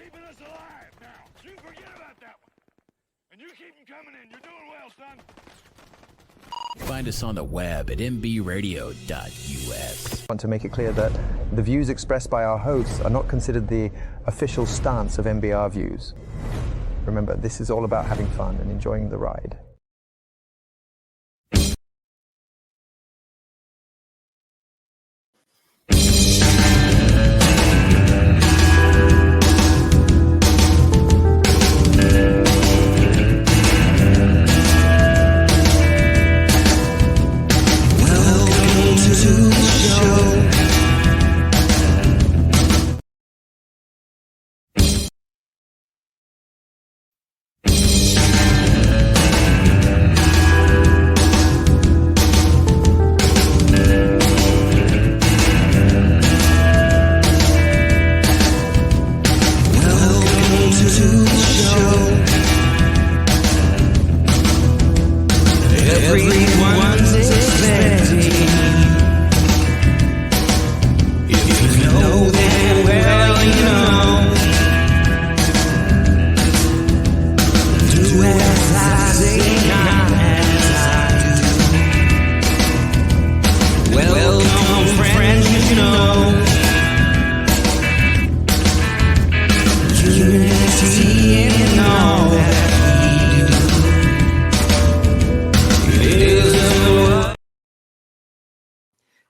keeping us alive now. You forget about that one. And you keep them coming in. You're doing well, son. Find us on the web at mbradio.us. I want to make it clear that the views expressed by our hosts are not considered the official stance of MBR Views. Remember, this is all about having fun and enjoying the ride.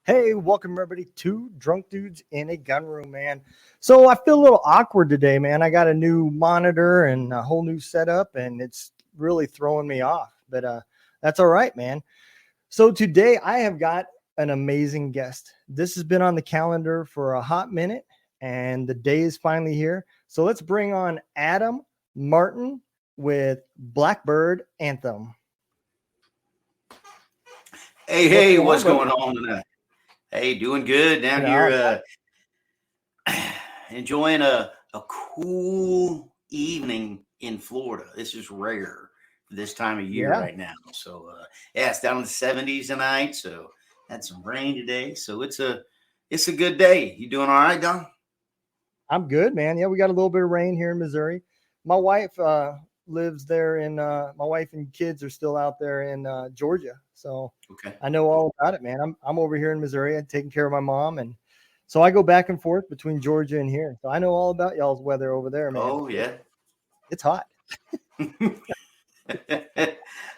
Hey, welcome everybody to Drunk Dudes in a Gun Room, man. So I feel a little awkward today, man. I got a new monitor and a whole new setup, and it's really throwing me off. But that's all right, man. So today I have got an amazing guest. This has been on the calendar for a hot minute, and the day is finally here. So let's bring on Adam Martin with Blackbird Anthem. Hey, what's going on tonight? Hey, doing good down here. Enjoying a cool evening in Florida. This is rare for this time of year right now. So, it's down in the 70s tonight. So, had some rain today. So, it's a good day. You doing all right, Don? I'm good, man. Yeah, we got a little bit of rain here in Missouri. My wife lives there, and my wife and kids are still out there in Georgia. So I know all about it, man. I'm over here in Missouri. I'm taking care of my mom, and so I go back and forth between Georgia and here. So I know all about y'all's weather over there, man. Oh yeah, it's hot.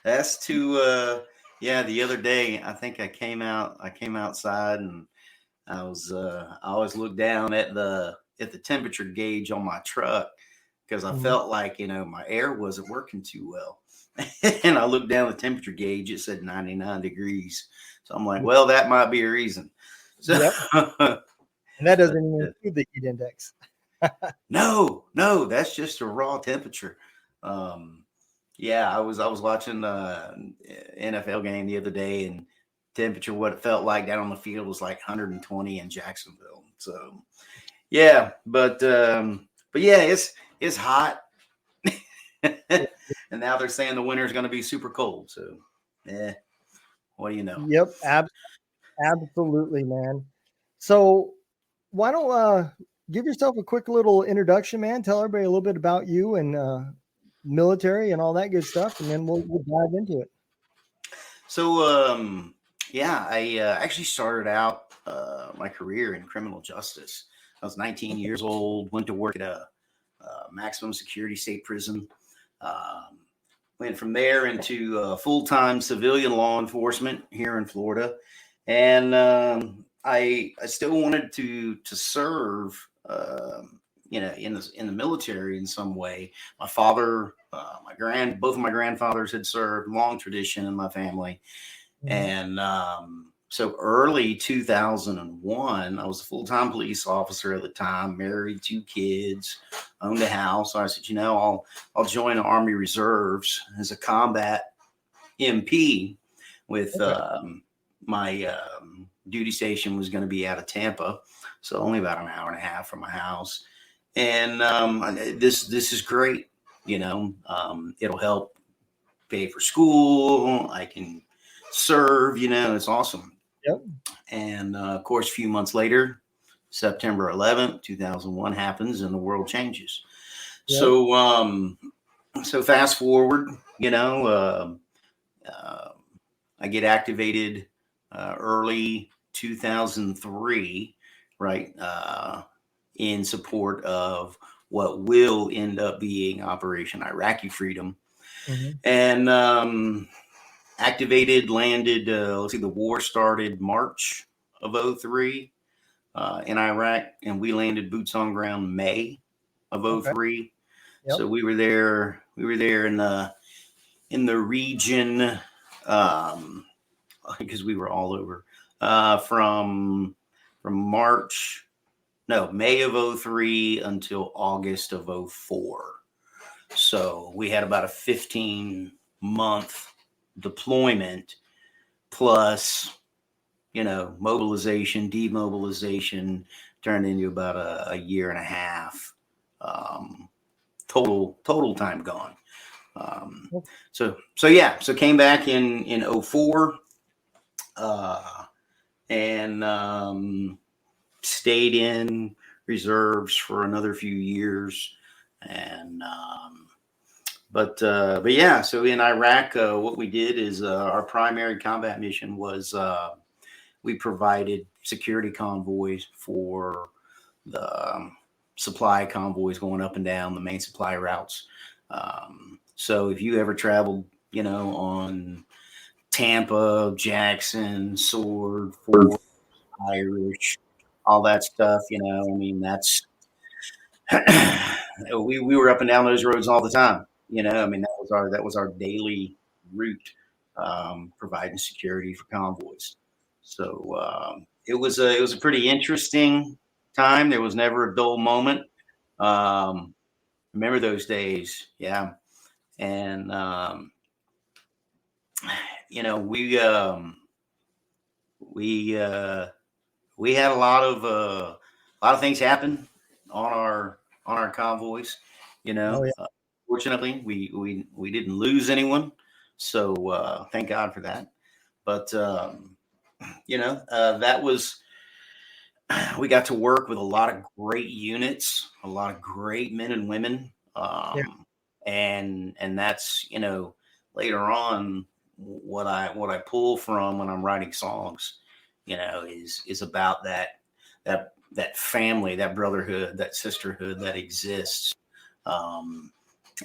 That's too. Yeah, the other day I think I came outside, and I always look down at the temperature gauge on my truck because I felt like my air wasn't working too well. And I looked down the temperature gauge, it said 99 degrees. So I'm like, well, that might be a reason. So, and that doesn't even include the heat index. No, that's just a raw temperature. I was watching the NFL game the other day, and temperature, what it felt like down on the field was like 120 in Jacksonville. So yeah, but yeah, it's hot. And now they're saying the winter is going to be super cold. So, what do you know? Yep, absolutely, man. So, why don't give yourself a quick little introduction, man? Tell everybody a little bit about you and military and all that good stuff, and then we'll dive into it. So, I actually started out my career in criminal justice. I was 19 years old, went to work at a maximum security state prison. Went from there into full-time civilian law enforcement here in Florida, and I still wanted to serve, in the military in some way. My father, both of my grandfathers had served, long tradition in my family, and so early 2001, I was a full-time police officer at the time, married, 2 kids, owned a house. So I said, I'll join the Army Reserves as a combat MP with my duty station was going to be out of Tampa. So only about an hour and a half from my house. And this is great. It'll help pay for school. I can serve, it's awesome. Yep. And of course, a few months later, September 11th, 2001 happens and the world changes. So fast forward, I get activated early 2003, right, in support of what will end up being Operation Iraqi Freedom. Mhm. And activated, landed, let's see, the war started March of 03 in Iraq, and we landed boots on ground May of Okay. 03. Yep. So we were there in the region, because we were all over, from May of 03 until August of 04. So we had about a 15-month deployment plus, mobilization, demobilization, turned into about a year and a half, total time gone. So came back in 04, and stayed in reserves for another few years. And but yeah, so in Iraq, what we did is our primary combat mission was we provided security convoys for the supply convoys going up and down the main supply routes. So if you ever traveled, on Tampa, Jackson, Sword, Fort Irish, all that stuff, that's we were up and down those roads all the time. That was our daily route, providing security for convoys. So it was a pretty interesting time. There was never a dull moment. Remember those days, yeah. And we had a lot of things happen on our convoys. Oh, yeah. Fortunately, we didn't lose anyone, so thank God for that. But that was, we got to work with a lot of great units, a lot of great men and women, and that's later on what I pull from when I'm writing songs, is about that family, that brotherhood, that sisterhood that exists,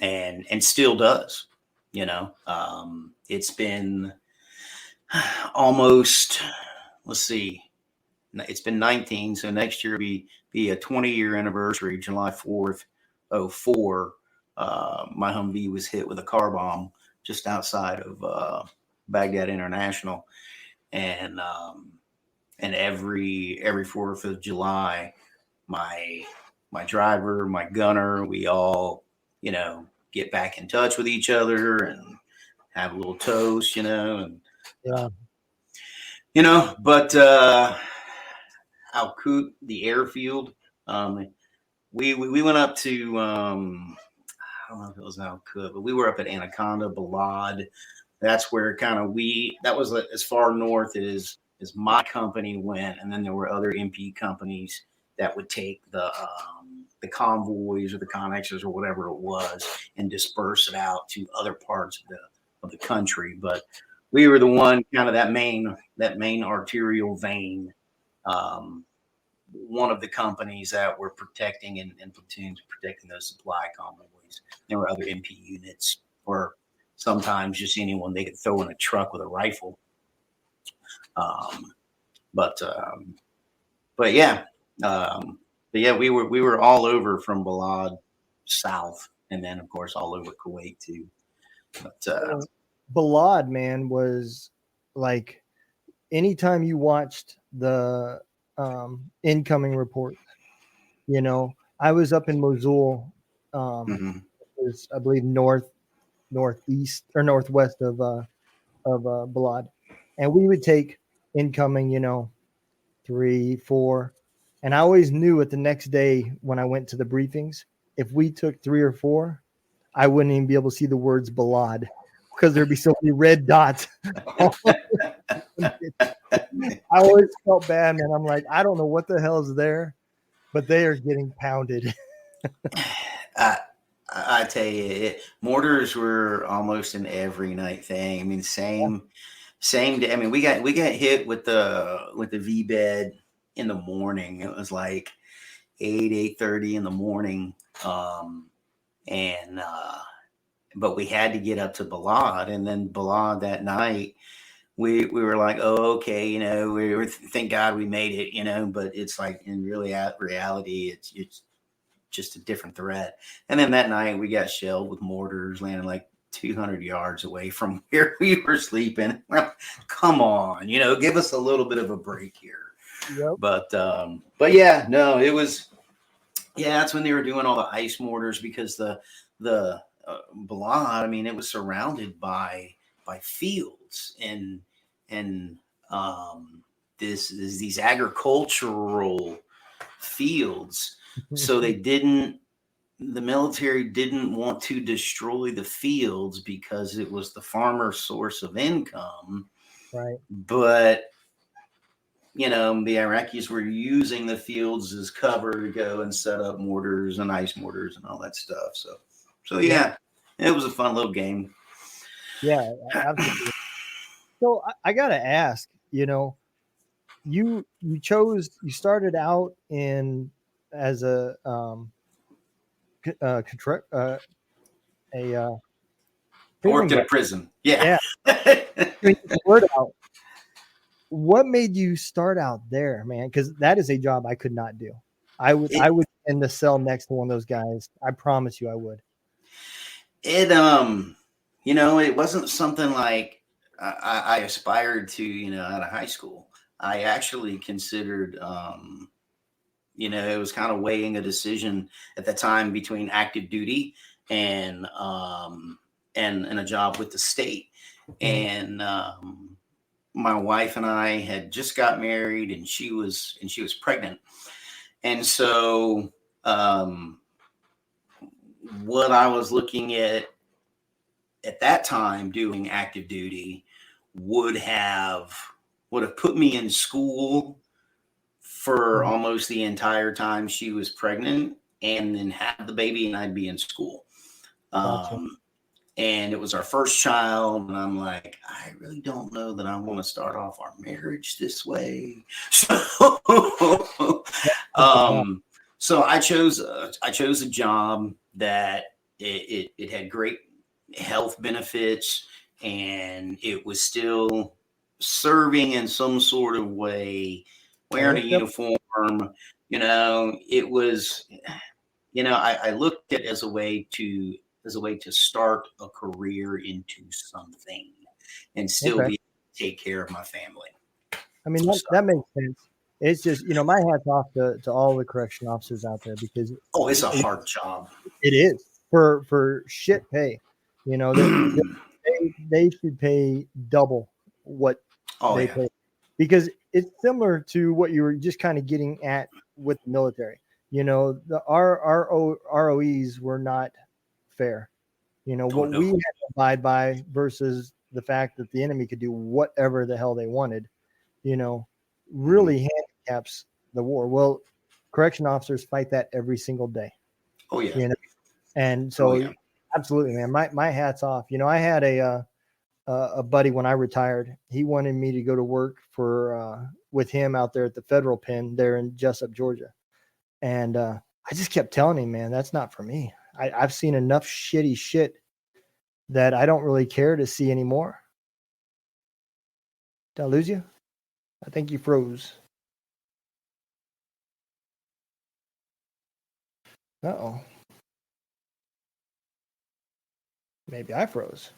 and still does. It's been almost, let's see, it's been 19, so next year will be a 20-year anniversary. July 4th, 04. My Humvee was hit with a car bomb just outside of Baghdad International, and every 4th of July, my driver, my gunner, we all get back in touch with each other and have a little toast, and but Al Qut, the airfield, we went up to I don't know if it was Al Qut, but we were up at Anaconda, Balad. That's where that was as far north as my company went, and then there were other MP companies that would take the convoys or the connexes or whatever it was and disperse it out to other parts of the country. But we were the one, kind of that main arterial vein, one of the companies that were protecting and platoons protecting those supply convoys. There were other MP units, or sometimes just anyone they could throw in a truck with a rifle. But yeah, we were all over from Balad south, and then of course all over Kuwait too. But Balad, man, was like anytime you watched the incoming report, I was up in Mosul, was, I believe, northeast or northwest of Balad, and we would take incoming, 3, 4, and I always knew at the next day when I went to the briefings, if we took 3 or 4, I wouldn't even be able to see the words Balad because there'd be so many red dots. I always felt bad, man. I'm like, I don't know what the hell is there, but they are getting pounded. I tell you, mortars were almost an every night thing. I mean, same day. I mean, we got hit with the V bed in the morning. It was like 8:30 in the morning, and but we had to get up to Balad, and then Balad that night. We were like, oh, okay, we were thank God we made it, but it's like in reality, it's just a different threat. And then that night we got shelled with mortars landing like 200 yards away from where we were sleeping. Well, come on, give us a little bit of a break here. Yep. But yeah, no, it was, that's when they were doing all the ice mortars, because the Balad, I mean, it was surrounded by fields and these agricultural fields. So the military didn't want to destroy the fields because it was the farmer's source of income. Right. But, the Iraqis were using the fields as cover to go and set up mortars and ice mortars and all that stuff. So yeah, it was a fun little game. Yeah, absolutely. So I got to ask, you started out as a I worked in a prison. Yeah. Word out. What made you start out there, man? Because that is a job I could not do. I would in the cell next to one of those guys. I promise you, I would. It it wasn't something like I aspired to, out of high school. I actually considered, it was kind of weighing a decision at the time between active duty and a job with the state. And my wife and I had just got married, and she was pregnant. And so what I was looking at that time doing active duty would have put me in school for almost the entire time she was pregnant, and then have the baby and I'd be in school. Gotcha. And it was our first child, and I'm like, I really don't know that I want to start off our marriage this way. So I chose a job that it had great health benefits, and it was still serving in some sort of way, wearing a uniform. It was, I looked at it as a way to start a career into something and still be able to take care of my family. I mean, that makes sense. It's just, my hat's off to all the correction officers out there, because it's a hard job. It is for shit pay. They should pay double what they pay, because it's similar to what you were just kind of getting at with the military. Our ROEs were not fair. What we had to abide by versus the fact that the enemy could do whatever the hell they wanted, really handicaps the war. Well, correction officers fight that every single day. Oh yeah. And so absolutely, man, my hat's off. I had a buddy when I retired. He wanted me to go to work with him out there at the federal pen there in Jessup, Georgia. And I just kept telling him, man, that's not for me. I've seen enough shitty shit that I don't really care to see anymore. Did I lose you? I think you froze. Uh-oh. Maybe I froze.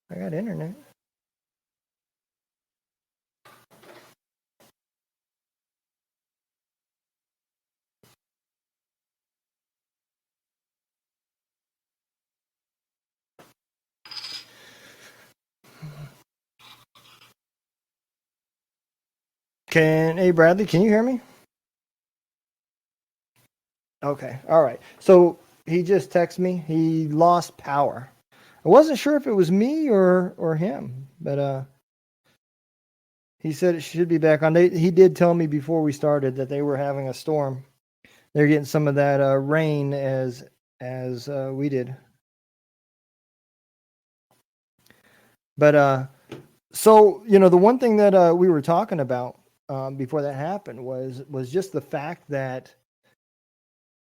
I got internet. Hey, Bradley, can you hear me? Okay. All right. So he just texted me. He lost power. I wasn't sure if it was me or him, but He said it should be back on. He did tell me before we started that they were having a storm. They're getting some of that rain as we did. But so the one thing that we were talking about before that happened was just the fact that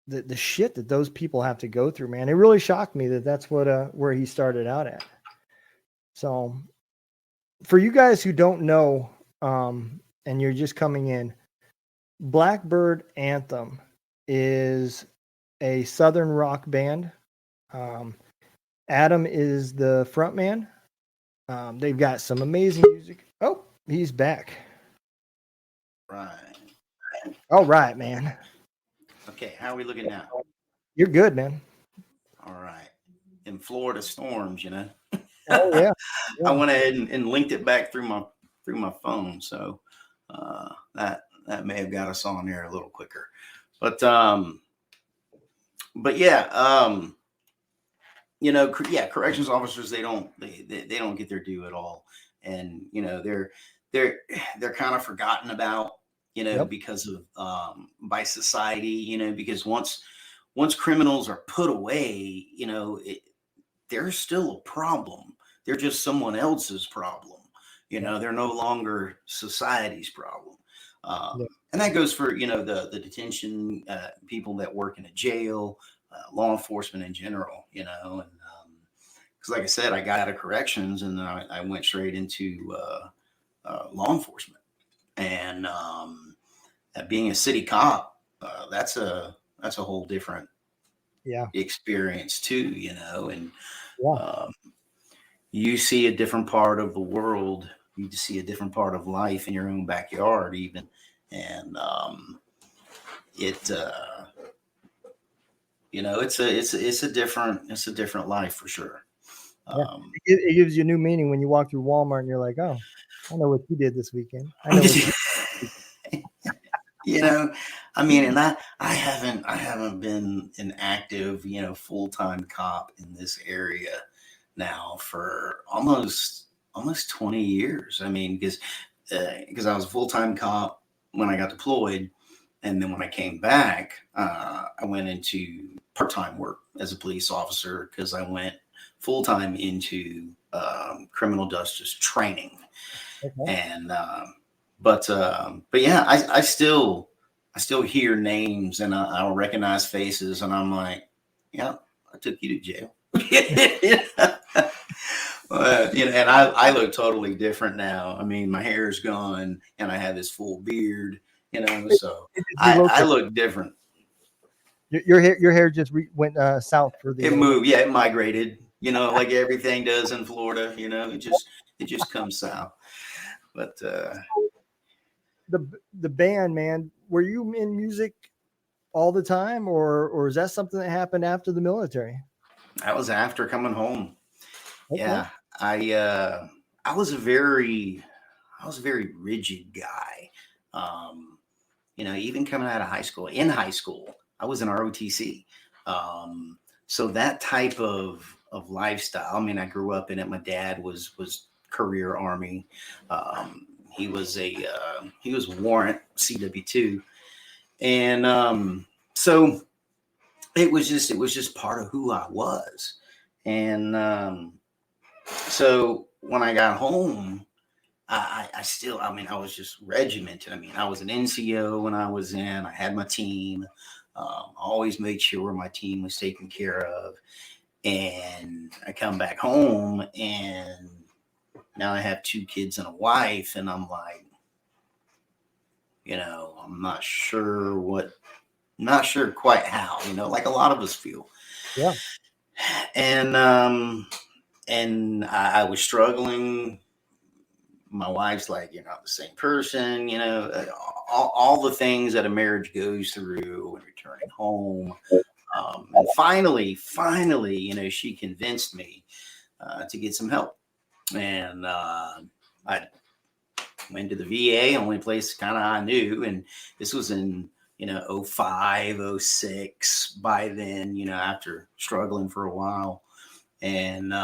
the shit that those people have to go through, man. It really shocked me that that's what where he started out at. So for you guys who don't know, and you're just coming in, Blackbird Anthem is a Southern rock band. Adam is the front man. They've got some amazing music. Oh, he's back. Right. All right, man. Okay, how are we looking now? You're good, man. All right. In Florida storms, Oh yeah. I went ahead and linked it back through my phone, so that may have got us on there a little quicker. But yeah, corrections officers, they don't get their due at all, and they're kind of forgotten about, Yep. because of by society, because once criminals are put away, they're still a problem. They're just someone else's problem. They're no longer society's problem. Yeah. And that goes for, the detention people that work in a jail, law enforcement in general, and because like I said, I got out of corrections and then I went straight into law enforcement. And being a city cop, that's a whole different experience too, and you see a different part of the world. You see a different part of life in your own backyard, even, and it's a different life for sure. It gives you a new meaning when you walk through Walmart and you're like, oh, I know what you did this weekend. I know. And I haven't been an active, full-time cop in this area now for almost 20 years. I mean, because I was a full-time cop when I got deployed, and then when I came back, I went into part-time work as a police officer because I went full-time into criminal justice training. Okay. And but yeah, I still hear names and I'll recognize faces, and I'm like, yeah, I took you to jail. And I look totally different now. I mean, my hair's gone and I have this full beard, so I look different. Your hair just went south for the. It moved, yeah, it migrated. Like everything does in Florida. It just comes south. But the band, man, were you in music all the time, or is that something that happened after the military? That was after coming home. Okay. Yeah, I was a very rigid guy. Even coming out of high school. In high school, I was in ROTC. So that type of lifestyle. I mean, I grew up in it. My dad was career Army. He was warrant CW2, and so it was just part of who I was. And so when I got home, I was just regimented. I mean, I was an NCO when I was in. I had my team. Always made sure my team was taken care of. And I come back home, and now I have 2 kids and a wife, and I'm like, I'm not sure quite how, like a lot of us feel. Yeah. And I was struggling. My wife's like, you're not the same person, all the things that a marriage goes through when returning home. And finally, she convinced me to get some help. And I went to the VA, only place kind of I knew. And this was in, 05, 06 by then, after struggling for a while. And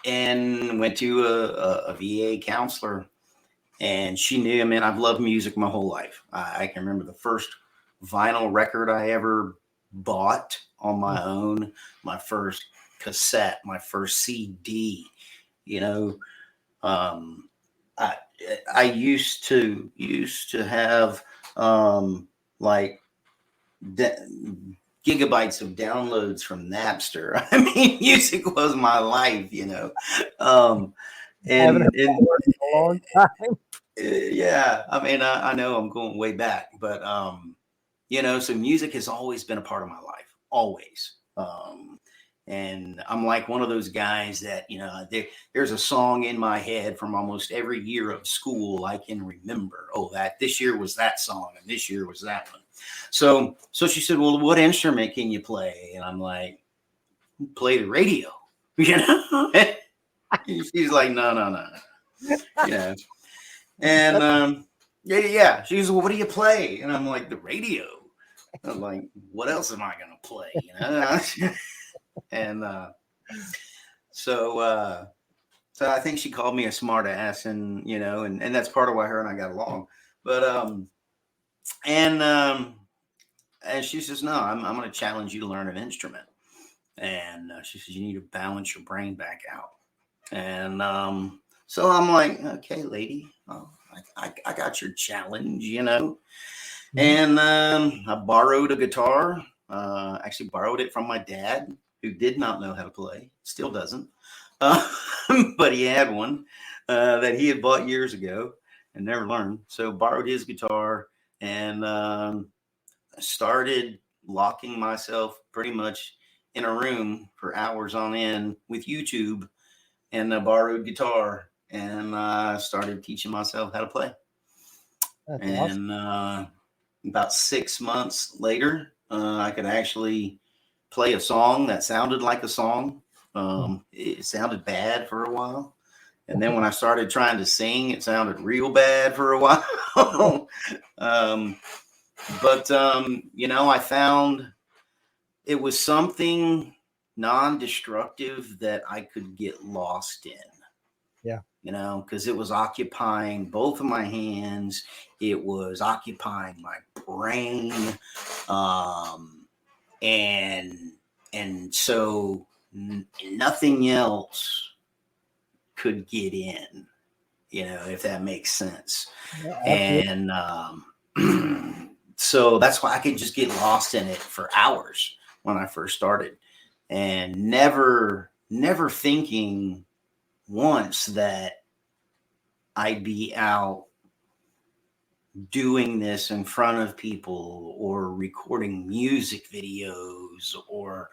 and went to a VA counselor. And she knew, I mean, I've loved music my whole life. I can remember the first vinyl record I ever bought on my own, my first cassette, my first CD. You know, I I used to have like gigabytes of downloads from Napster. I mean, music was my life, you know. Um, Haven't heard and that word in a long time. yeah, I mean, I know I'm going way back, but you know, so music has always been a part of my life, always. And I'm like one of those guys that, you know, there's a song in my head from almost every year of school I can remember. Oh, that this year was that song, and this year was that one. So she said, "Well, what instrument can you play?" And I'm like, "Play the radio," you know. She's like, "No, no, no, no," you know. And yeah. She goes, "Well, what do you play?" And I'm like, "The radio." I'm like, "What else am I gonna play?" You know. And so so I think she called me a smart ass, and you know, and that's part of why her and I got along. But and um and she says, "No, I'm going to challenge you to learn an instrument." And she says, "You need to balance your brain back out." And so I'm like, "Okay, lady, I got your challenge, you know." And I borrowed a guitar. Actually, borrowed it from my dad, who did not know how to play, still doesn't. Uh, but he had one that he had bought years ago and never learned. So borrowed his guitar and started locking myself pretty much in a room for hours on end with YouTube and a borrowed guitar, and started teaching myself how to play. That's awesome. And about 6 months later, I could actually play a song that sounded like a song. It sounded bad for a while. And then when I started trying to sing, it sounded real bad for a while. um, but, you know, I found it was something non-destructive that I could get lost in. Yeah. You know, because it was occupying both of my hands. It was occupying my brain. Um, and so nothing else could get in, you know, if that makes sense. Yeah, absolutely. And so that's why I could just get lost in it for hours when I first started, and never thinking once that I'd be out doing this in front of people or recording music videos, or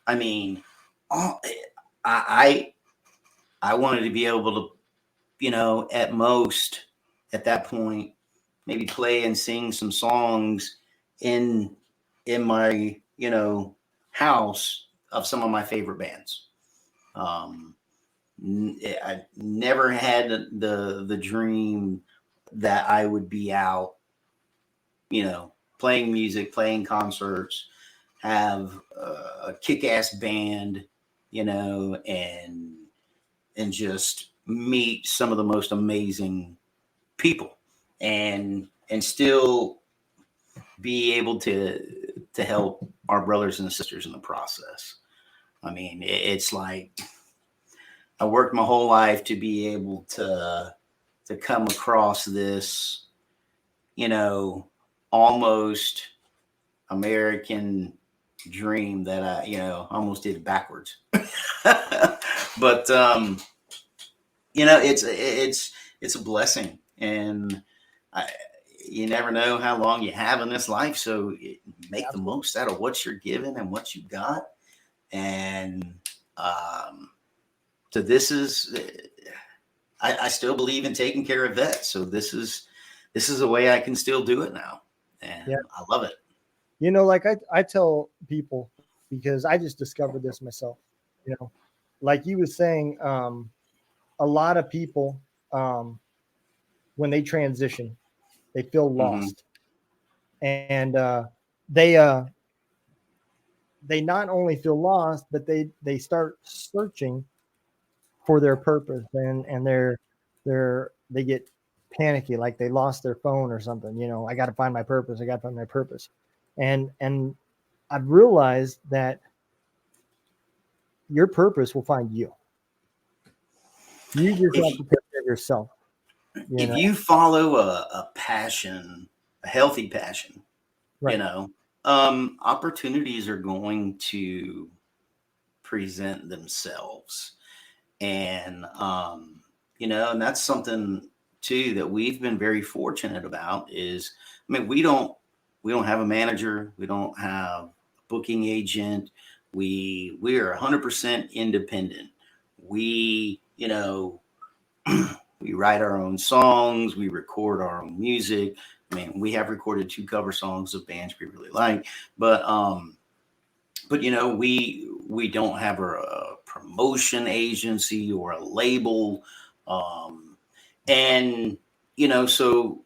I mean, all, I I wanted to be able to, you know, at most at that point maybe play and sing some songs in my, you know, house of some of my favorite bands. Um, I never had the dream that I would be out, you know, playing music, playing concerts, have a kick-ass band, you know, and just meet some of the most amazing people, and still be able to help our brothers and sisters in the process. I mean, it's like I worked my whole life to be able to come across this, you know, almost American dream that I, you know, almost did backwards. But you know, it's a blessing, and I, you never know how long you have in this life, so make the most out of what you're given and what you got. And so this is, I still believe in taking care of vets, so this is a way I can still do it now, and Yeah. I love it. You know, like I tell people, because I just discovered this myself, you know, like you was saying, a lot of people, when they transition, they feel Hmm. lost. And they they not only feel lost, but they start searching for their purpose, and they get panicky, like they lost their phone or something. I got to find my purpose. I got to find my purpose. And I've realized that your purpose will find you. You just have to take care of yourself. If you follow a passion, a healthy passion, Right. Opportunities are going to present themselves. And, and that's something too that we've been very fortunate about is, we don't have a manager. We don't have a booking agent. We are 100% independent. We, we write our own songs. We record our own music. We have recorded 2 cover songs of bands we really like, but we don't have a promotion agency or a label. So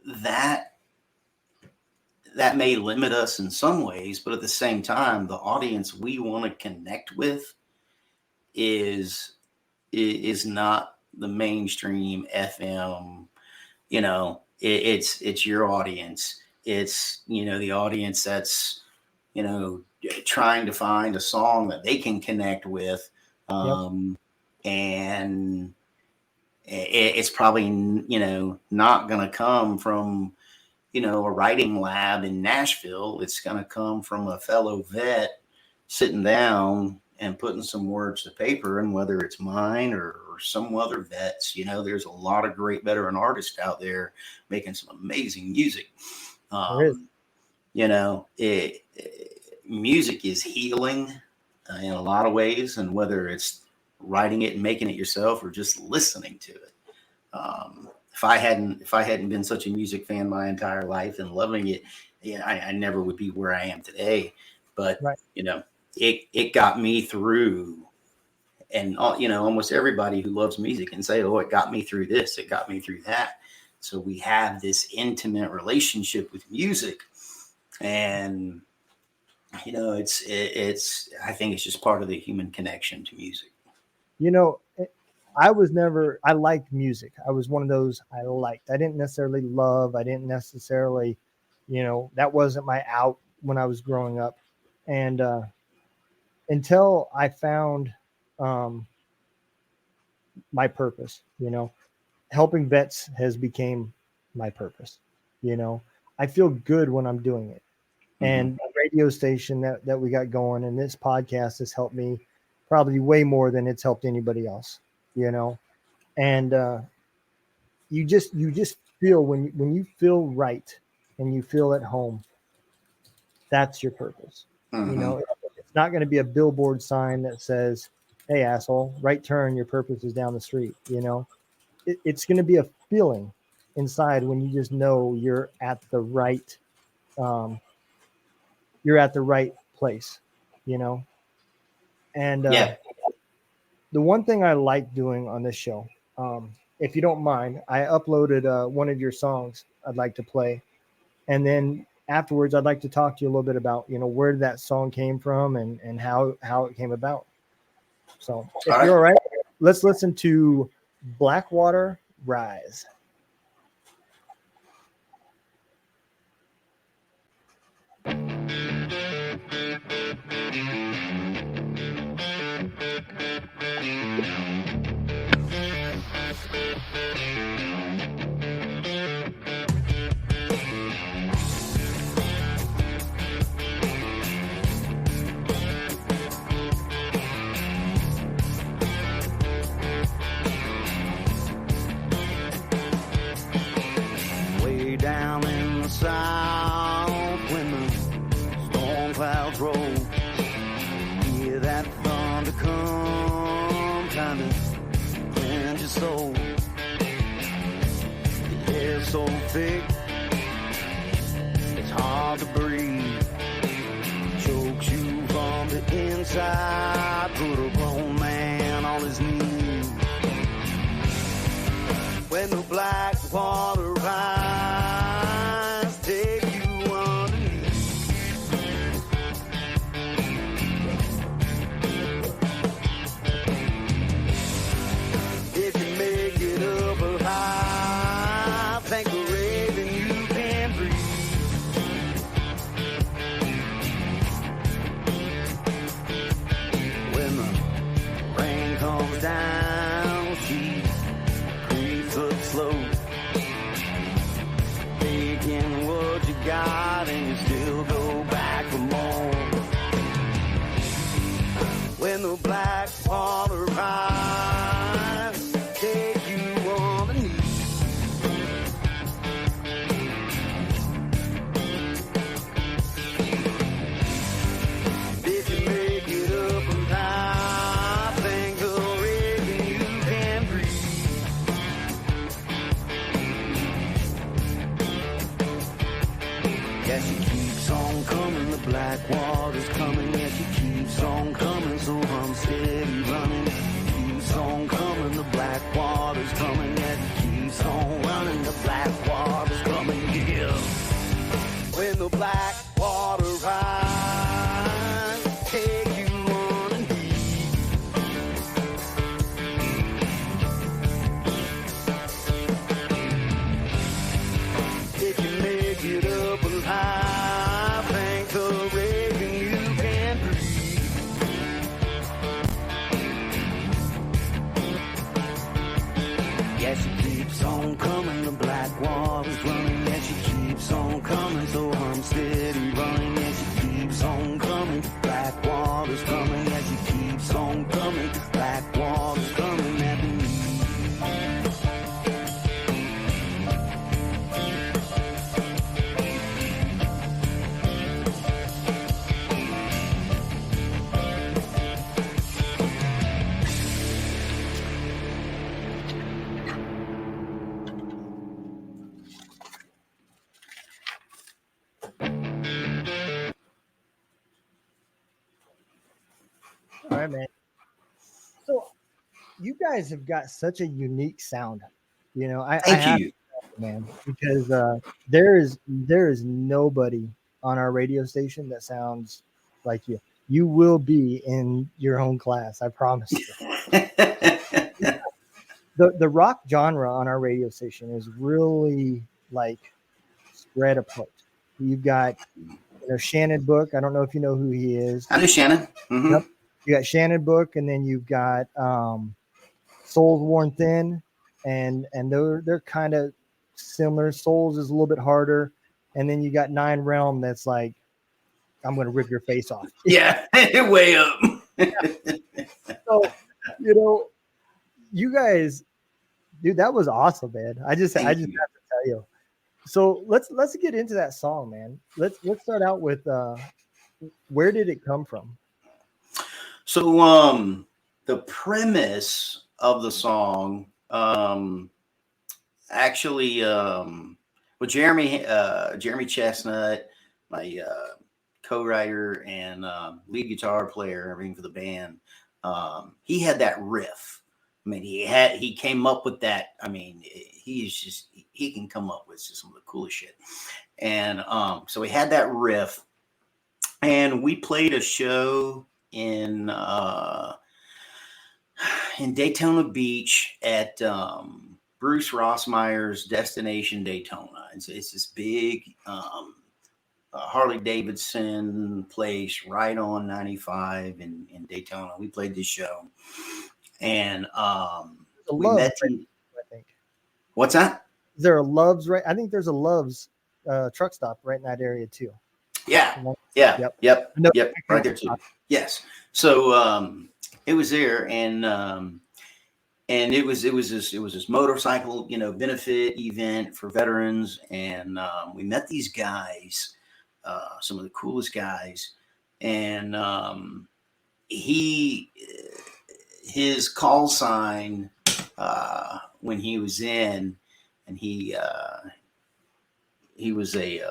that may limit us in some ways, but at the same time, the audience we want to connect with is not the mainstream FM. It's your audience. It's, the audience that's, trying to find a song that they can connect with. And it's probably, not going to come from, a writing lab in Nashville. It's going to come from a fellow vet sitting down and putting some words to paper, and whether it's mine or some other vets, there's a lot of great veteran artists out there making some amazing music. Music is healing in a lot of ways, and whether it's writing it and making it yourself or just listening to it. If I hadn't been such a music fan my entire life and loving it, I never would be where I am today. But right. It got me through, and almost everybody who loves music can say, "Oh, it got me through this, it got me through that." So we have this intimate relationship with music, and it's I think it's just part of the human connection to music. I liked music. I was one of those I liked. I didn't necessarily love. I didn't necessarily, that wasn't my out when I was growing up. And until I found my purpose, helping vets has became my purpose. I feel good when I'm doing it. Mm-hmm. And the radio station that we got going, and this podcast has helped me probably way more than it's helped anybody else, and you just feel when you feel right and you feel at home, that's your purpose. Mm-hmm. It's not going to be a billboard sign that says, "Hey, asshole, right turn, your purpose is down the street." It's going to be a feeling inside when you just know you're at the right place, and the one thing I like doing on this show, if you don't mind, I uploaded one of your songs I'd like to play, and then afterwards I'd like to talk to you a little bit about where that song came from and how it came about. So if you're all right, let's listen to Blackwater Rise. Way down in the south, when the storm clouds roll, hear that thunder come, time to cleanse your soul. The air's so thick, it's hard to breathe, chokes you from the inside, put a grown man on his knees. When the black water rise, take you underneath. Yeah, she keeps on coming, the black water's coming. Yeah, she keeps on coming, so I'm steady running. Keeps on coming, the black water's coming. Yeah, she keeps on running, the black water's coming. Yeah. When the black water rise, take you on a deep. If you make it up alive, thank the raven you can breathe. Yeah, she keeps on coming, the black water's running. Yeah, she keeps on coming, so I'm steady running. Yeah, she keeps on coming, black water's coming. Yeah, she keeps on coming, black water's coming at me. All right, man. So you guys have got such a unique sound. You know, I Thank have you. to, man, because there is nobody on our radio station that sounds like you. You will be in your own class, I promise you. The rock genre on our radio station is really like spread apart. You've got Shannon Book. I don't know if you know who he is. I know Shannon. Mm-hmm. Yep. You got Shannon Book, and then you've got Souls Worn Thin, and they're kind of similar. Souls is a little bit harder, and then you got Nine Realm that's like, I'm gonna rip your face off. Yeah, way up. So, you guys, dude, that was awesome, man. I just Thank have to you. tell you. So let's get into that song, man. Let's start out with where did it come from? So the premise of the song actually well, Jeremy Chestnut, my co-writer and lead guitar player, everything for the band, he had that riff. I mean, he came up with that. I mean, he can come up with just some of the coolest shit. And so we had that riff, and we played a show in Daytona Beach at Bruce Rossmeyer's Destination Daytona. It's this big Harley Davidson place right on 95 in Daytona. We played this show, and we met. I think. What's that? Is there a Love's right? I think there's a Love's truck stop right in that area too. Yeah. Yep. Yep. Right there too. Yes. So it was there, and it was this motorcycle, benefit event for veterans, and we met these guys, some of the coolest guys, and his call sign when he was in, and he was a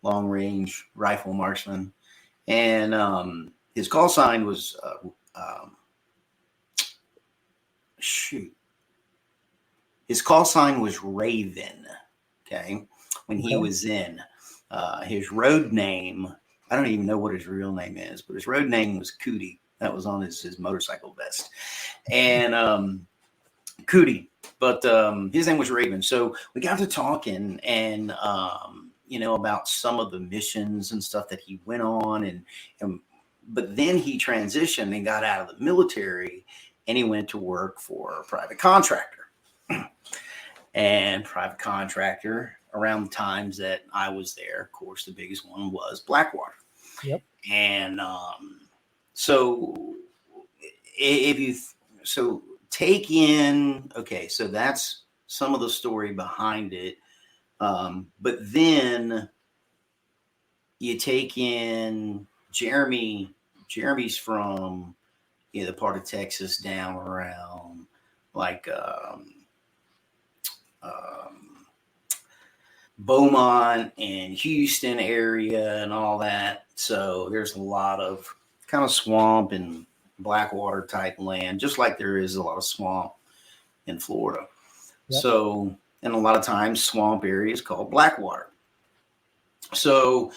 long range rifle marksman, and his call sign was his call sign was Raven. Okay, when he was in, his road name, I don't even know what his real name is, but his road name was Cootie. That was on his motorcycle vest, and Cootie. But his name was Raven. So we got to talking, and about some of the missions and stuff that he went on, and but then he transitioned and got out of the military, and he went to work for a private contractor. And private contractor, around the times that I was there, of course, the biggest one was Blackwater. Yep. And so take in, okay, so that's some of the story behind it. But then you take in Jeremy's from the part of Texas down around like Beaumont and Houston area and all that. So there's a lot of kind of swamp and Blackwater type land, just like there is a lot of swamp in Florida. Yep. So, and a lot of times swamp areas called Blackwater. So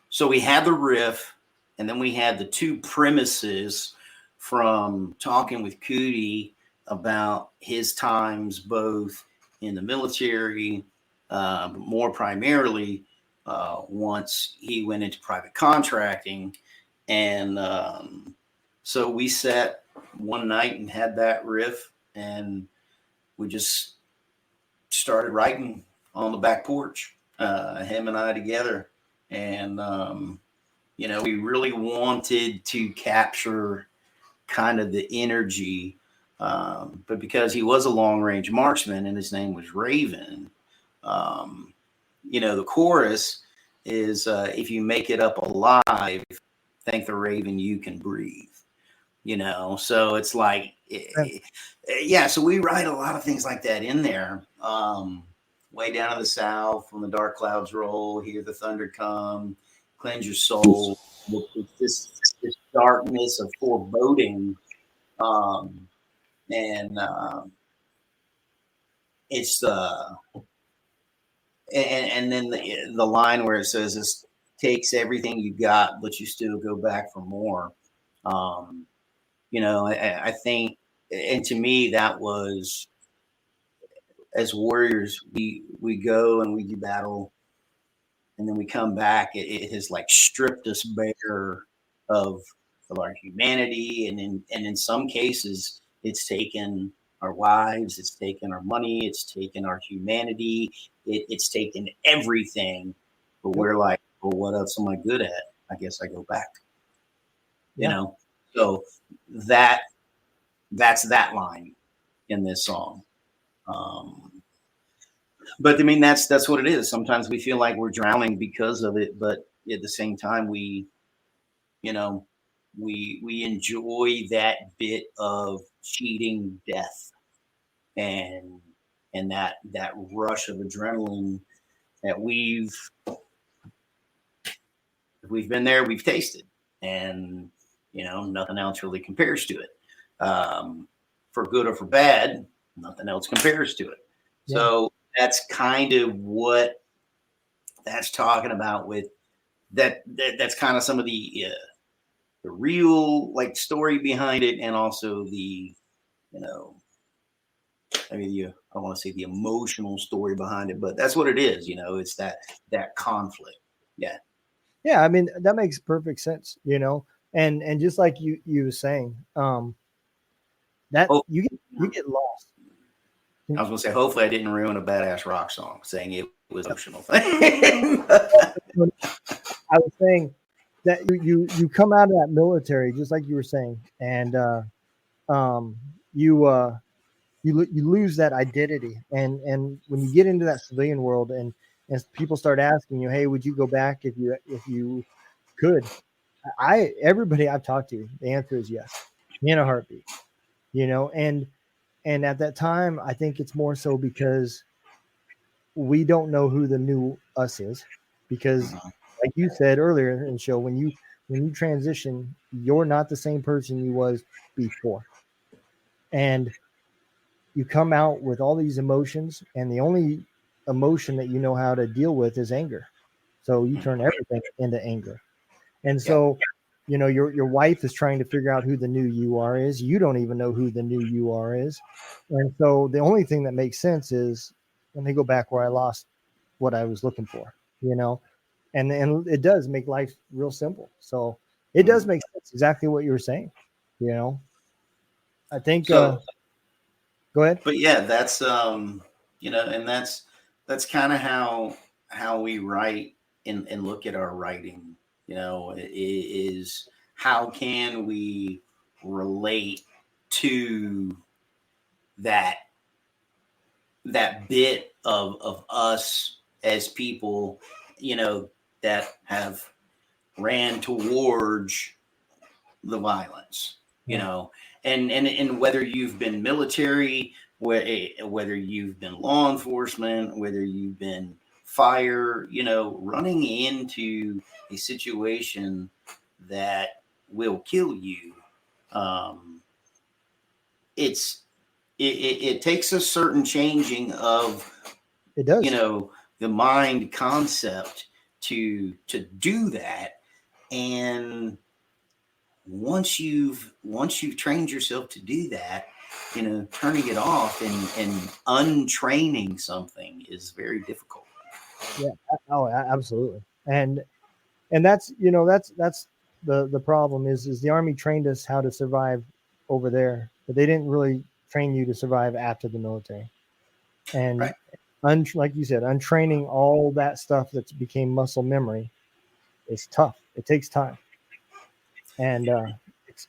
so we had the riff, and then we had the two premises from talking with Cootie about his times both in the military, but more primarily once he went into private contracting. And so we sat one night and had that riff, and we just started writing on the back porch, him and I together. And, we really wanted to capture kind of the energy. But because he was a long range marksman and his name was Raven, the chorus is if you make it up alive, thank the Raven you can breathe. So it's like, so we write a lot of things like that in there. Way down in the south, when the dark clouds roll, hear the thunder come, cleanse your soul. It's this darkness of foreboding. It's the and then the line where it says this takes everything you got, but you still go back for more. I think, and to me, that was, as warriors, we go and we do battle, and then we come back. It has like stripped us bare of our humanity, and in some cases, it's taken our wives, it's taken our money, it's taken our humanity, it's taken everything. But we're like, well, what else am I good at? I guess I go back. So that's that line in this song. But I mean, that's what it is. Sometimes we feel like we're drowning because of it, but at the same time, we enjoy that bit of cheating death and that rush of adrenaline that we've been there, we've tasted, and nothing else really compares to it. For good or for bad, nothing else compares to it. Yeah. So that's kind of what that's talking about with that. That's kind of some of the real like story behind it, and also the I don't want to say the emotional story behind it, but that's what it is. It's that conflict. Yeah. Yeah, I mean, that makes perfect sense. And just like you were saying, you get lost. I was gonna say, hopefully I didn't ruin a badass rock song saying it was an emotional thing. I was saying that you come out of that military, just like you were saying, and you lose that identity, and when you get into that civilian world, and people start asking you, hey, would you go back if you could? Everybody I've talked to, the answer is yes, in a heartbeat. And at that time, I think it's more so because we don't know who the new us is, because like you said earlier in the show, when you transition, you're not the same person you was before, and you come out with all these emotions, and the only emotion that you know how to deal with is anger. So you turn everything into anger. And so, your wife is trying to figure out who the new you are is. You don't even know who the new you are is. And so the only thing that makes sense is, let me go back where I lost what I was looking for, and it does make life real simple. So it does make sense, exactly what you were saying, I think, go ahead. But yeah, that's, and that's kind of how we write and look at our writing, is how can we relate to that bit of us as people, that have ran towards the violence, and whether you've been military, whether you've been law enforcement, whether you've been fire, running into a situation that will kill you. It takes a certain changing of, It does. the mind concept to do that. And once you've trained yourself to do that, turning it off and untraining something is very difficult. Yeah. Oh, absolutely. And that's the problem is the Army trained us how to survive over there, but they didn't really train you to survive after the military. And Right. like you said, untraining all that stuff that's became muscle memory is tough. It takes time. And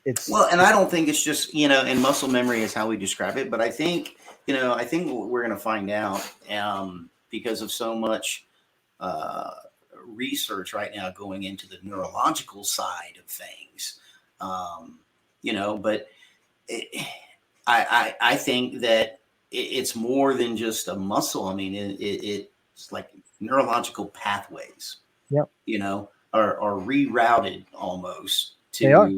it's Well, and I don't think it's just, and muscle memory is how we describe it, but I think what we're going to find out, because of so much research right now going into the neurological side of things, but I think that it's more than just a muscle. I mean, it's like neurological pathways, Yep. Are rerouted almost to, They are.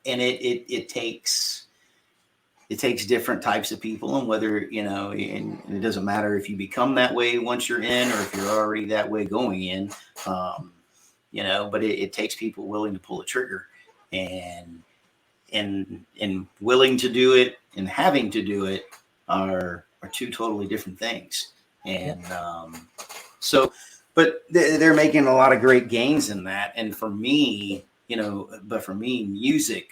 And it takes different types of people, and whether, and it doesn't matter if you become that way once you're in, or if you're already that way going in, but it takes people willing to pull the trigger and willing to do it and having to do it are two totally different things. And but they're making a lot of great gains in that. And for me, music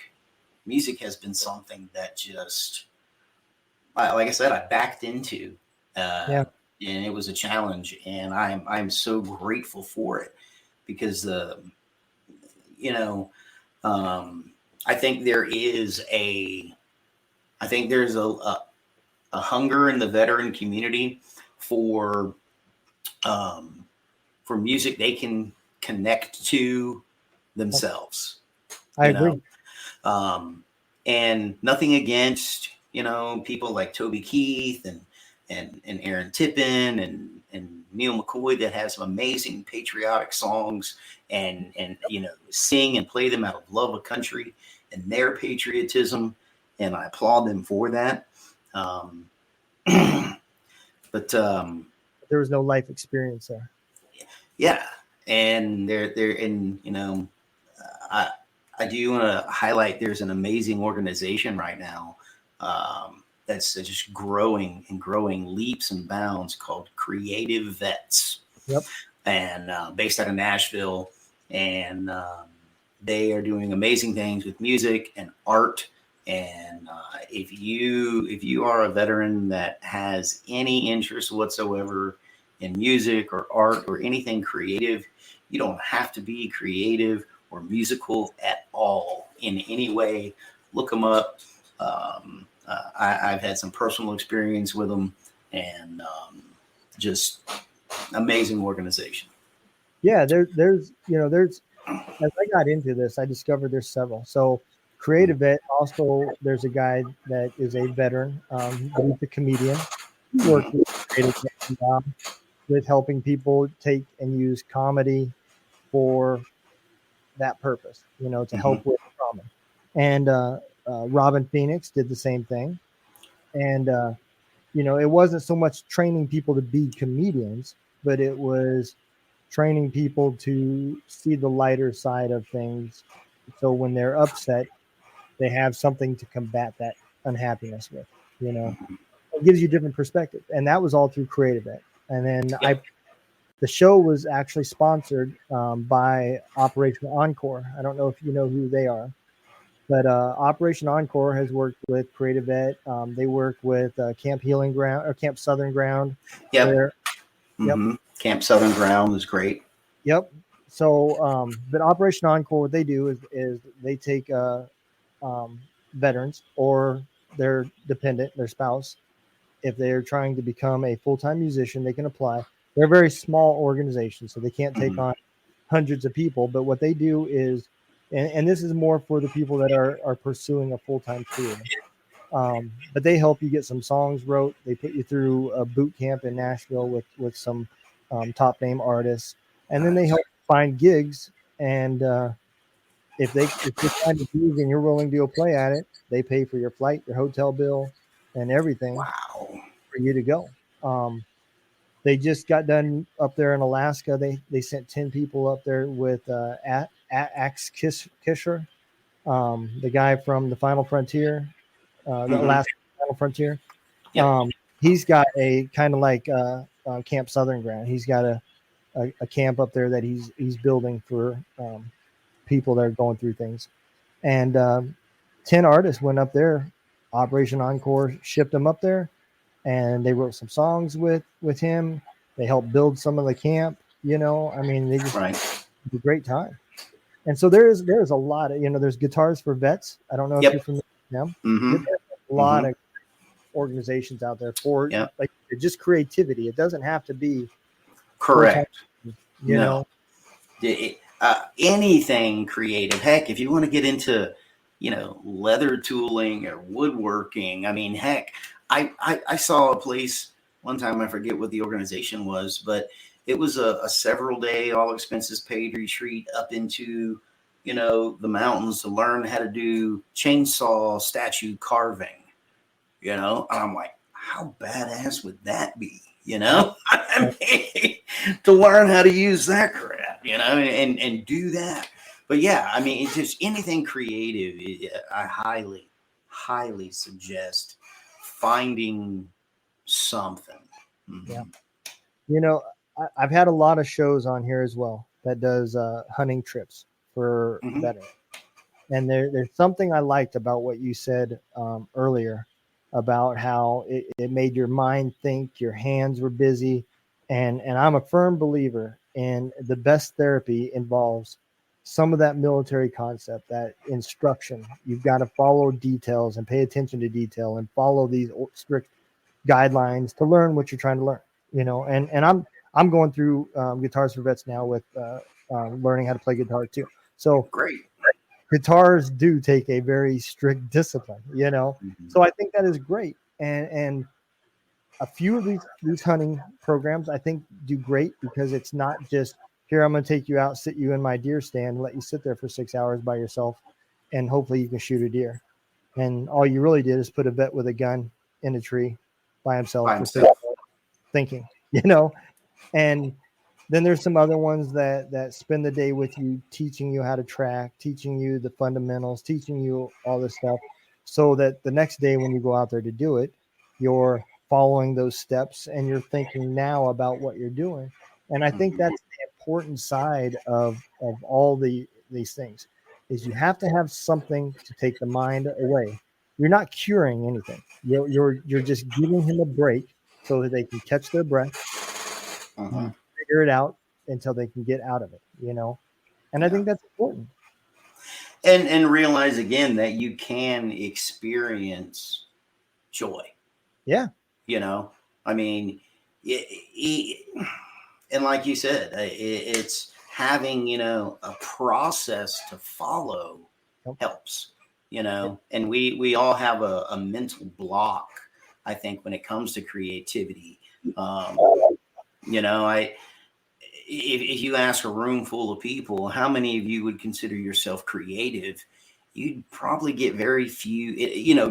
has been something that just, like I said, I backed into, and it was a challenge, and I'm so grateful for it, because I think there's a hunger in the veteran community for music they can connect to themselves. I agree. And nothing against, people like Toby Keith and Aaron Tippin and Neil McCoy that have some amazing patriotic songs and sing and play them out of love of country and their patriotism. And I applaud them for that. But there was no life experience there. Yeah. And I do want to highlight, there's an amazing organization right now that's just growing leaps and bounds, called Creative Vets. Yep. And based out of Nashville. And they are doing amazing things with music and art. And if you are a veteran that has any interest whatsoever in music or art or anything creative, you don't have to be creative or musical at all in any way. Look them up. I've had some personal experience with them, and just amazing organization. Yeah, there's as I got into this, I discovered there's several. So Creative Vet, also there's a guy that is a veteran, he's a comedian. He works with Creative Vet, with helping people take and use comedy for that purpose, to help with trauma. And Robin Phoenix did the same thing. And it wasn't so much training people to be comedians, but it was training people to see the lighter side of things. So when they're upset, they have something to combat that unhappiness with. It gives you different perspective. And that was all through Creative Ed. And then the show was actually sponsored by Operation Encore. I don't know if you know who they are, but Operation Encore has worked with Creative Ed. They work with Camp Healing Ground or Camp Southern Ground. Yep. Camp Southern Ground is great. Yep. So, but Operation Encore, what they do is they take veterans or their dependent, their spouse. If they're trying to become a full-time musician, they can apply. They're a very small organization, so they can't take on hundreds of people. But what they do is and this is more for the people that are pursuing a full-time career. But they help you get some songs wrote. They put you through a boot camp in Nashville with some top name artists, and then they help find gigs. And if they find a gig and you're willing to go play at it, they pay for your flight, your hotel bill, and everything Wow. for you to go. They just got done up there in Alaska. They sent 10 people up there with Axe Kisher, the guy from the Final Frontier, the Alaska Final Frontier. Yep. He's got a kind of like Camp Southern Ground. He's got a camp up there that he's building for people that are going through things. And 10 artists went up there. Operation Encore shipped them up there, and they wrote some songs with him. They helped build some of the camp. You know, I mean, they just had a great time. And so there's a lot of, there's Guitars for Vets. I don't know if you're familiar with them. There's a lot of organizations out there for like just creativity. It doesn't have to be correct. You know, anything creative. Heck, if you want to get into, leather tooling or woodworking, I mean, heck, I saw a place one time, I forget what the organization was, but it was a several day, all expenses paid retreat up into, the mountains to learn how to do chainsaw statue carving, and I'm like, how badass would that be? I mean, to learn how to use that crap, and do that. But yeah, I mean, it's just anything creative. I highly, highly suggest finding something. Yeah. I've had a lot of shows on here as well that does hunting trips for veterans. And there's something I liked about what you said earlier about how it made your mind think, your hands were busy. And I'm a firm believer in the best therapy involves some of that military concept, that instruction. You've got to follow details and pay attention to detail and follow these strict guidelines to learn what you're trying to learn, and I'm going through Guitars for Vets now with learning how to play guitar too. So great. Guitars do take a very strict discipline, So I think that is great. And a few of these hunting programs I think do great because it's not just here, I'm going to take you out, sit you in my deer stand, let you sit there for 6 hours by yourself, and hopefully you can shoot a deer. And all you really did is put a vet with a gun in a tree by himself. For 6 hours thinking, and then there's some other ones that spend the day with you, teaching you how to track, teaching you the fundamentals, teaching you all this stuff, so that the next day when you go out there to do it, you're following those steps and you're thinking now about what you're doing. And I think that's the important side of all these things is you have to have something to take the mind away. You're not curing anything. You're just giving him a break so that they can catch their breath, figure it out until they can get out of it, And I think that's important. And realize again that you can experience joy. Yeah. I mean, and like you said, it's having, a process to follow helps, and we all have a mental block, I think, when it comes to creativity. If you ask a room full of people, how many of you would consider yourself creative? You'd probably get very few,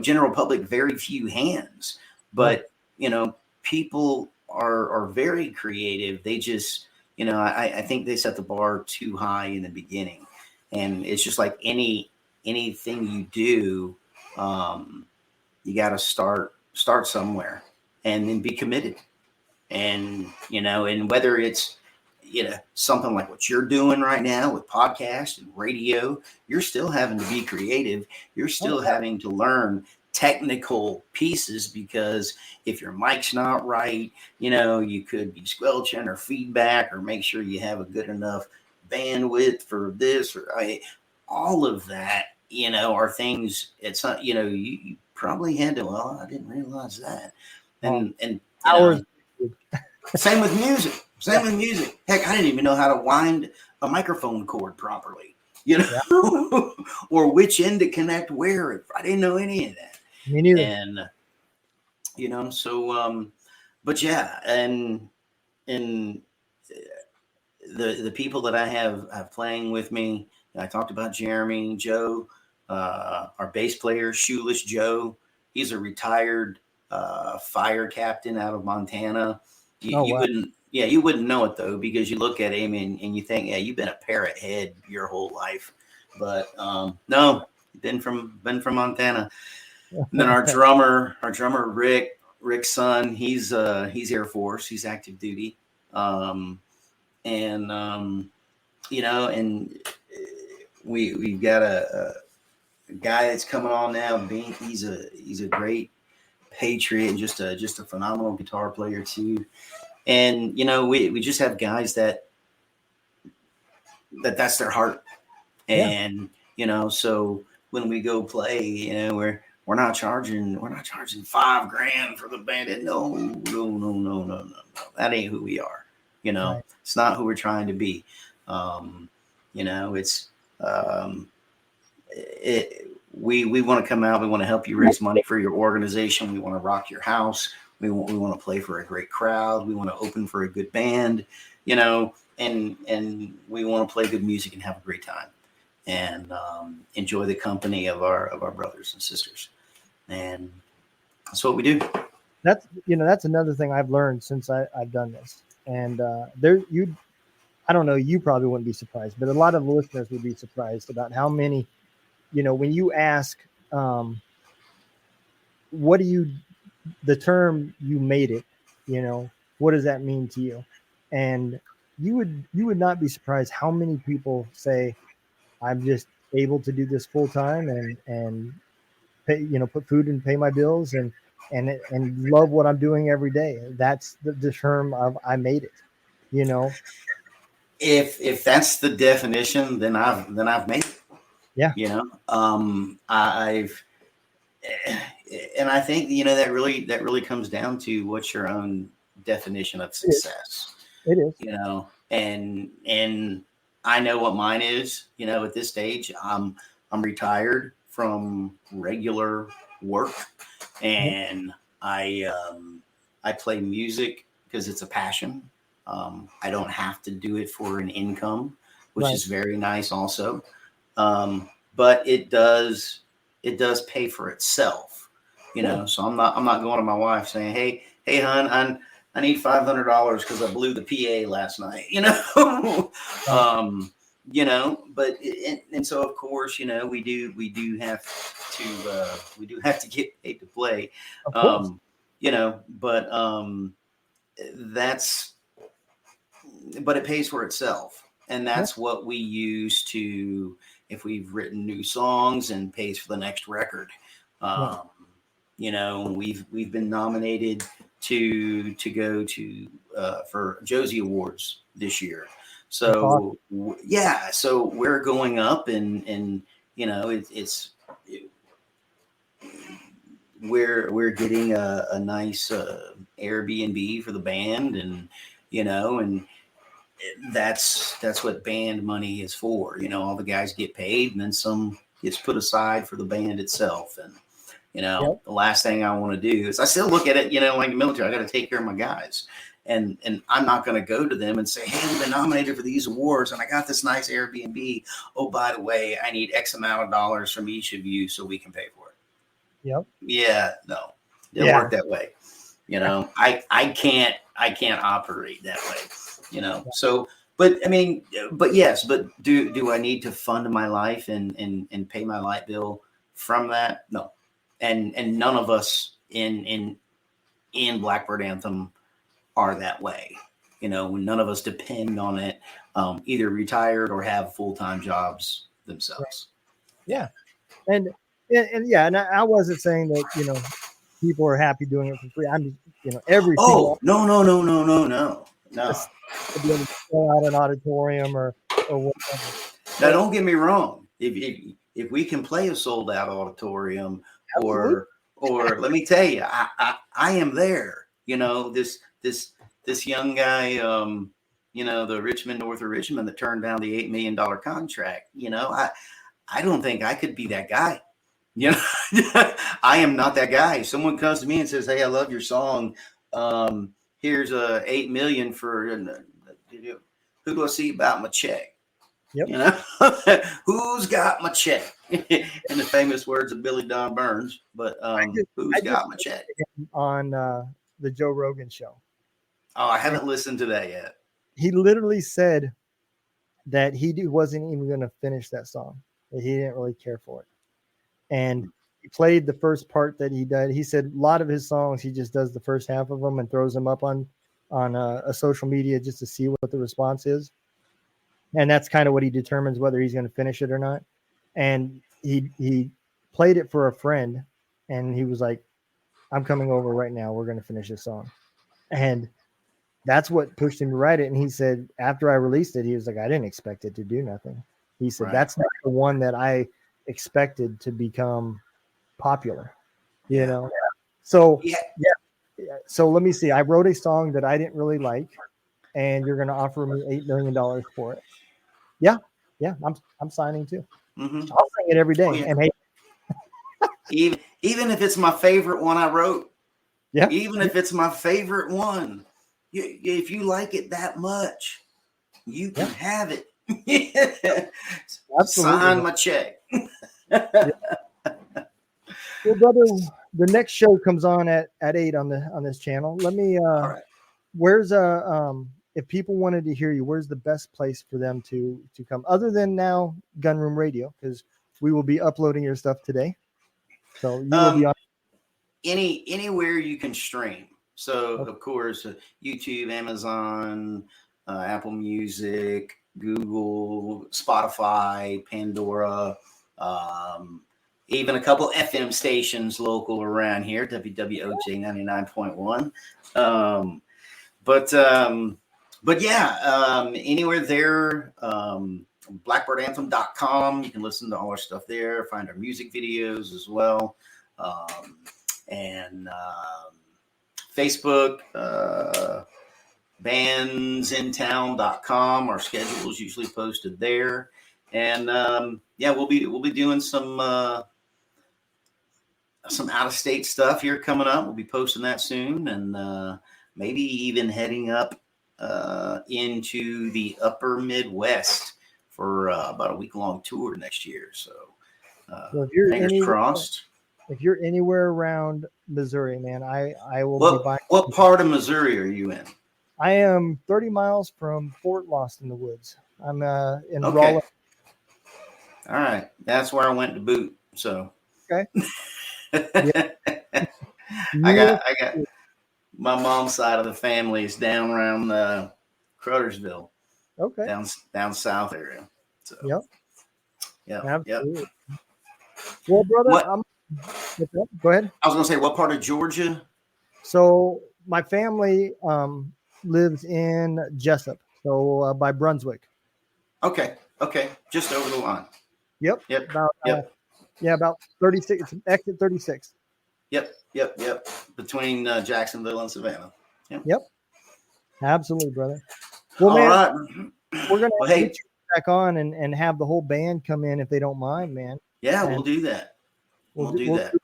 general public, very few hands. But, people are very creative. They just, I think they set the bar too high in the beginning. And it's just like anything you do, you got to start somewhere and then be committed. And, and whether it's, something like what you're doing right now with podcasts and radio, you're still having to be creative. You're still having to learn technical pieces, because if your mic's not right, you could be squelching or feedback, or make sure you have a good enough bandwidth for this, or all of that, are things. It's not, you probably had to, well, I didn't realize that. And hours. Same with music. Heck, I didn't even know how to wind a microphone cord properly. you know, or which end to connect where. I didn't know any of that. Me neither. And, you know, so, but yeah, and the people that I have playing with me, I talked about Jeremy, Joe, our bass player, Shoeless Joe. He's a retired fire captain out of Montana. You wouldn't, yeah, you wouldn't know it though, because you look at him and you think, yeah, you've been a parrot head your whole life, but no, been from Montana. And then our drummer Rick's son, he's Air Force, he's active duty, and you know, and we've got a guy that's coming on now. He's a great patriot and just a phenomenal guitar player too. And you know, we just have guys that's their heart. And you know, so when we go play, you know, we're not charging $5,000 for the band. No. That ain't who we are. You know, It's not who we're trying to be. You know, it's we want to come out. We want to help you raise money for your organization. We want to rock your house. We want to play for a great crowd. We want to open for a good band, you know, and we want to play good music and have a great time and enjoy the company of our brothers and sisters. And that's what we do. That's another thing I've learned since I've done this. And I don't know, you probably wouldn't be surprised, but a lot of listeners would be surprised about how many, you know, when you ask, what do you, the term "you made it," you know, what does that mean to you? And you would not be surprised how many people say, I'm just able to do this full time and pay, you know, put food and pay my bills and love what I'm doing every day. That's the term of "I made it," you know. If that's the definition, then I've made it. Yeah. You know, and I think, you know, that really comes down to what's your own definition of success. It is. You know, and I know what mine is. You know, at this stage, I'm retired from regular work, and I play music because it's a passion. I don't have to do it for an income, which is very nice also. But it does pay for itself, you know. So I'm not going to my wife saying, hey, hon, I need $500 because I blew the PA last night, you know. You know, but and so of course, you know, we do have to get paid to play, you know, but but it pays for itself, and that's what we use to, if we've written new songs, and pays for the next record. You know, we've been nominated to go to for Josie Awards this year. So so we're going up, and you know, we're getting a nice Airbnb for the band, and you know, and that's what band money is for. You know, all the guys get paid, and then some gets put aside for the band itself. And you know, the last thing I want to do is, I still look at it, you know, like the military. I got to take care of my guys, and I'm not going to go to them and say, hey, we've been nominated for these awards, and I got this nice Airbnb. Oh, by the way, I need X amount of dollars from each of you so we can pay for it. Yeah, no, it doesn't work that way. You know, I can't operate that way. You know, so, but I mean, but yes, but do I need to fund my life and pay my light bill from that? No. And none of us in Blackbird Anthem are that way. You know, none of us depend on it, either retired or have full-time jobs themselves. Yeah. And I wasn't saying that, you know, people are happy doing it for free. I'm just, you know, every no. To be able to fill out an auditorium or whatever. Now, don't get me wrong. If we can play a sold out auditorium, or let me tell you, I am there. You know, this young guy, the Richmond, north of Richmond, that turned down the $8 million contract. I don't think I could be that guy. I am not that guy. If someone comes to me and says, "Hey, I love your song. Here's $8 million for," who do I see about my check? Yep. Who's got my check? In the famous words of Billy Don Burns. But who's got my check? On the Joe Rogan show. Oh, I haven't listened to that yet. He literally said that he wasn't even going to finish that song. That he didn't really care for it. And he played the first part that he did. He said a lot of his songs, he just does the first half of them and throws them up on a social media just to see what the response is. And that's kind of what he determines whether he's going to finish it or not. And he played it for a friend, and he was like, "I'm coming over right now. We're going to finish this song." And that's what pushed him to write it. And he said, after I released it, he was like, "I didn't expect it to do nothing." He said, Right. That's not the one that I expected to become popular, So, Yeah. So let me see. I wrote a song that I didn't really like, and you're going to offer me $8 million for it. Yeah. I'm signing too. Mm-hmm. I'll sing it every day. Oh, yeah. And hey, even if it's my favorite one I wrote, yeah, even if it's my favorite one, if you like it that much, you can have it. Absolutely. Sign my check. Well, brother, the next show comes on at 8 on this channel. Let me All right. where's if people wanted to hear you, where's the best place for them to come, other than now Gunroom Radio, because we will be uploading your stuff today. So you will be on anywhere you can stream. So of course, YouTube, Amazon, Apple Music, Google, Spotify, Pandora, even a couple FM stations local around here, WWOJ 99.1. But yeah, anywhere there, blackbirdanthem.com. You can listen to all our stuff there, find our music videos as well. And Facebook, bandsintown.com. Our schedule is usually posted there. And we'll be doing some out-of-state stuff here coming up. We'll be posting that soon, and maybe even heading up into the upper Midwest for about a week-long tour next year. So if you're fingers crossed. If you're anywhere around Missouri, man, I will be buying. What part of Missouri are you in? I am 30 miles from Fort Lost in the Woods. I'm in Okay. Rolla. All right. That's where I went to boot. So Okay. I got my mom's side of the family is down around Cruttersville. Okay. Down south area. So Yep. Yep. Absolutely. Well, brother, go ahead. I was gonna say, what part of Georgia? So my family lives in Jessup, so by Brunswick. Okay. Just over the line. Yep. About 36. It's exit 36. Yep. Between Jacksonville and Savannah. Yep. Absolutely, brother. Well, All man, right. we're gonna Well, hey. get you back on and have the whole band come in if they don't mind, man. Yeah, And we'll do that. We'll do that.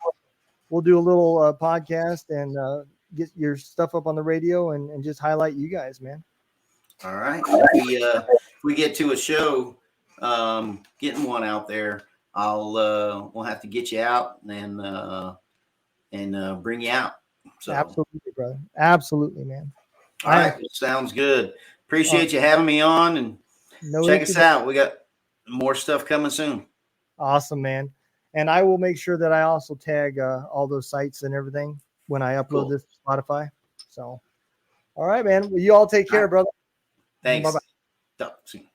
We'll do a little podcast and get your stuff up on the radio and just highlight you guys, man. All right. If we get to a show, getting one out there, we'll have to get you out and bring you out. So Absolutely, brother. Absolutely, man. all right, sounds good. Appreciate you having me on, and check us out. We got more stuff coming soon. Awesome, man. And I will make sure that I also tag all those sites and everything when I upload this to Spotify. So, all right, man. Well, you all take care, brother. Thanks. Bye-bye. Talk soon.